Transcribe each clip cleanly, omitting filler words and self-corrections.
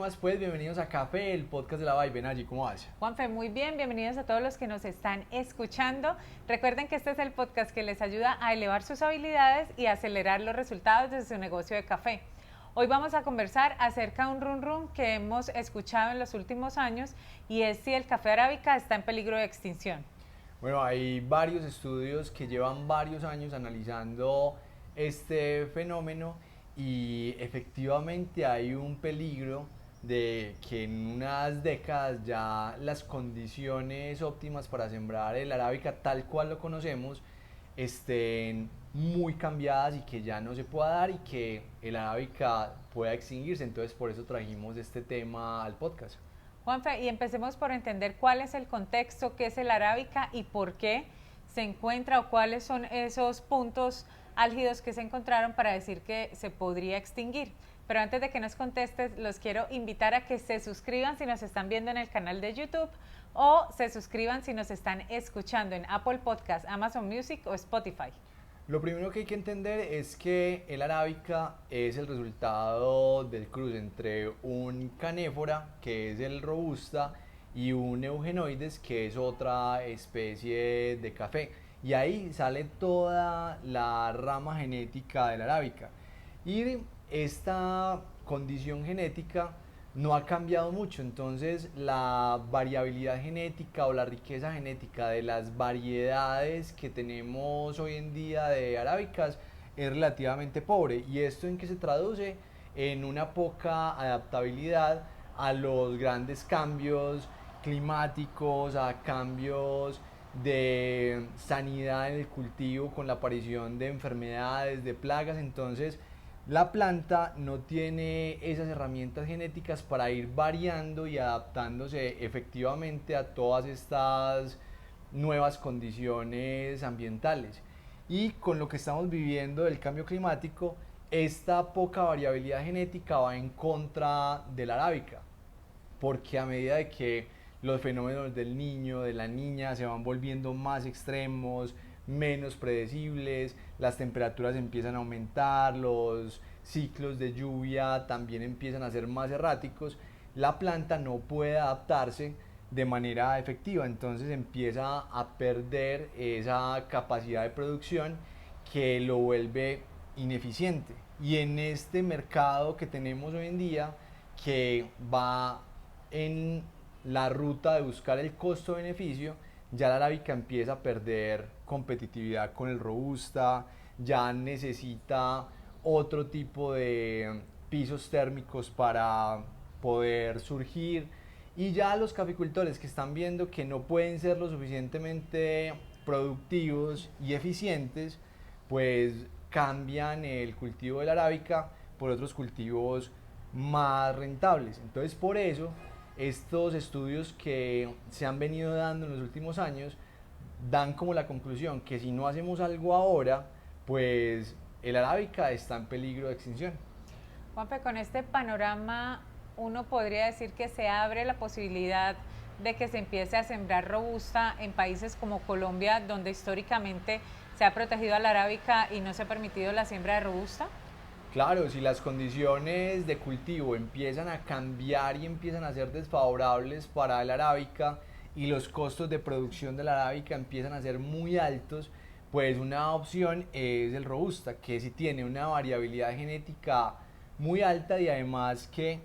más pues, bienvenidos a Café, el podcast de la Vibe. Nayi, ¿cómo vas? Juanfe, muy bien, bienvenidos a todos los que nos están escuchando. Recuerden que este es el podcast que les ayuda a elevar sus habilidades y acelerar los resultados de su negocio de café. Hoy vamos a conversar acerca de un run run que hemos escuchado en los últimos años y es si el café arábica está en peligro de extinción. Bueno, hay varios estudios que llevan varios años analizando este fenómeno y efectivamente hay un peligro de que en unas décadas ya las condiciones óptimas para sembrar el arábica tal cual lo conocemos estén muy cambiadas y que ya no se pueda dar y que el arábica pueda extinguirse. Entonces por eso trajimos este tema al podcast. Juanfe, y empecemos por entender cuál es el contexto, qué es el arábica y por qué se encuentra o cuáles son esos puntos álgidos que se encontraron para decir que se podría extinguir. Pero antes de que nos contestes, los quiero invitar a que se suscriban si nos están viendo en el canal de YouTube o se suscriban si nos están escuchando en Apple Podcast, Amazon Music o Spotify. Lo primero que hay que entender es que el arábica es el resultado del cruce entre un canéfora, que es el robusta, y un eugenoides, que es otra especie de café. Y ahí sale toda la rama genética del arábica. Y esta condición genética no ha cambiado mucho, entonces la variabilidad genética o la riqueza genética de las variedades que tenemos hoy en día de arábicas es relativamente pobre. ¿Y esto en qué se traduce? En una poca adaptabilidad a los grandes cambios climáticos, a cambios de sanidad en el cultivo con la aparición de enfermedades, de plagas. Entonces la planta no tiene esas herramientas genéticas para ir variando y adaptándose efectivamente a todas estas nuevas condiciones ambientales. Y con lo que estamos viviendo del cambio climático, esta poca variabilidad genética va en contra de la arábica, porque a medida de que los fenómenos del niño, de la niña se van volviendo más extremos, menos predecibles, las temperaturas empiezan a aumentar, los ciclos de lluvia también empiezan a ser más erráticos, la planta no puede adaptarse de manera efectiva, entonces empieza a perder esa capacidad de producción que lo vuelve ineficiente. Y en este mercado que tenemos hoy en día, que va en la ruta de buscar el costo-beneficio, ya la arábica empieza a perder competitividad con el robusta, ya necesita otro tipo de pisos térmicos para poder surgir, y ya los caficultores que están viendo que no pueden ser lo suficientemente productivos y eficientes, pues cambian el cultivo de la arábica por otros cultivos más rentables. Entonces por eso estos estudios que se han venido dando en los últimos años dan como la conclusión que si no hacemos algo ahora, pues el arábica está en peligro de extinción. Juanfe, con este panorama uno podría decir que se abre la posibilidad de que se empiece a sembrar robusta en países como Colombia, donde históricamente se ha protegido a la arábica y no se ha permitido la siembra de robusta. Claro, si las condiciones de cultivo empiezan a cambiar y empiezan a ser desfavorables para el arábica y los costos de producción de la arábica empiezan a ser muy altos, pues una opción es el robusta, que sí tiene una variabilidad genética muy alta y además que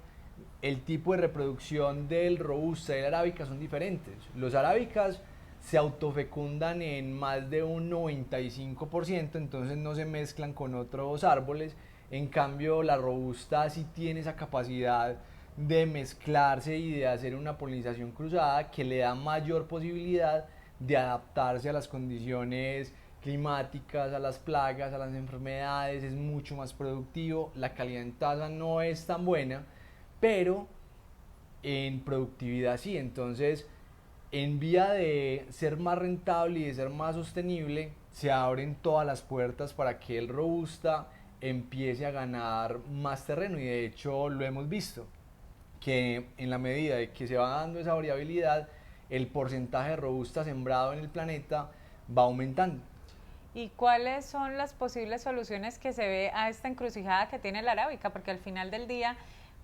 el tipo de reproducción del robusta y el arábica son diferentes. Los arábicas se autofecundan en más de un 95%, entonces no se mezclan con otros árboles. En cambio, la robusta sí tiene esa capacidad de mezclarse y de hacer una polinización cruzada que le da mayor posibilidad de adaptarse a las condiciones climáticas, a las plagas, a las enfermedades, es mucho más productivo, la calidad en taza no es tan buena, pero en productividad sí. Entonces, en vía de ser más rentable y de ser más sostenible, se abren todas las puertas para que el robusta empiece a ganar más terreno, y de hecho lo hemos visto, que en la medida de que se va dando esa variabilidad, el porcentaje de robusta sembrado en el planeta va aumentando. ¿Y cuáles son las posibles soluciones que se ve a esta encrucijada que tiene la arábica? Porque al final del día,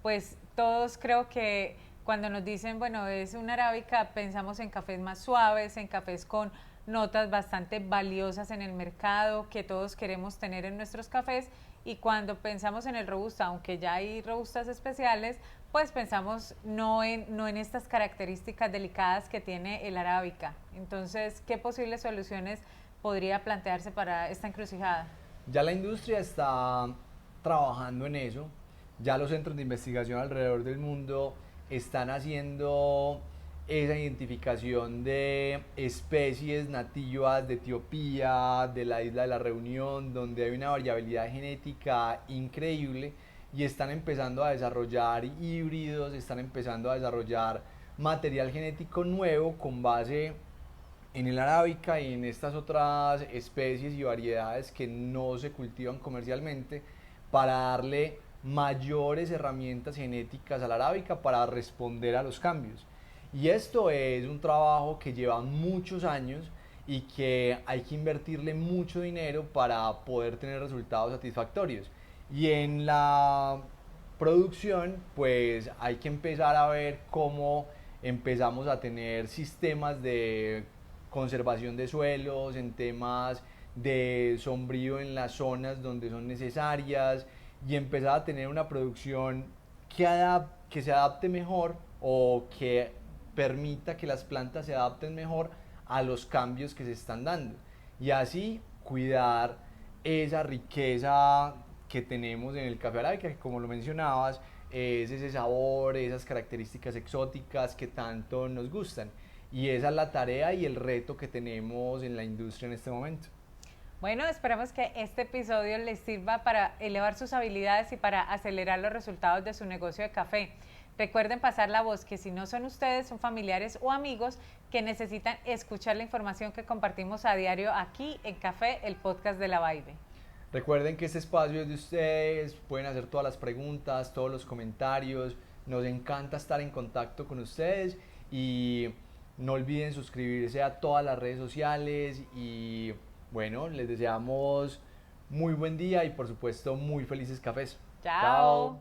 pues todos creo que cuando nos dicen, bueno, es una arábica, pensamos en cafés más suaves, en cafés con notas bastante valiosas en el mercado que todos queremos tener en nuestros cafés, y cuando pensamos en el robusta, aunque ya hay robustas especiales, pues pensamos no en estas características delicadas que tiene el arábica. Entonces, ¿qué posibles soluciones podría plantearse para esta encrucijada? Ya la industria está trabajando en eso, ya los centros de investigación alrededor del mundo están haciendo esa identificación de especies nativas de Etiopía, de la isla de la Reunión, donde hay una variabilidad genética increíble, y están empezando a desarrollar híbridos, están empezando a desarrollar material genético nuevo con base en el arábica y en estas otras especies y variedades que no se cultivan comercialmente, para darle mayores herramientas genéticas a la arábica para responder a los cambios. Y esto es un trabajo que lleva muchos años y que hay que invertirle mucho dinero para poder tener resultados satisfactorios. Y en la producción, pues hay que empezar a ver cómo empezamos a tener sistemas de conservación de suelos, en temas de sombrío en las zonas donde son necesarias, y empezar a tener una producción que se adapte mejor, o que permita que las plantas se adapten mejor a los cambios que se están dando, y así cuidar esa riqueza que tenemos en el café arábica, que como lo mencionabas, es ese sabor, esas características exóticas que tanto nos gustan. Y esa es la tarea y el reto que tenemos en la industria en este momento. Bueno, esperamos que este episodio les sirva para elevar sus habilidades y para acelerar los resultados de su negocio de café. Recuerden pasar la voz, que si no son ustedes, son familiares o amigos que necesitan escuchar la información que compartimos a diario aquí en Café, el podcast de la Vibe. Recuerden que este espacio es de ustedes, pueden hacer todas las preguntas, todos los comentarios, nos encanta estar en contacto con ustedes, y no olviden suscribirse a todas las redes sociales, y bueno, les deseamos muy buen día y por supuesto muy felices cafés. Chao.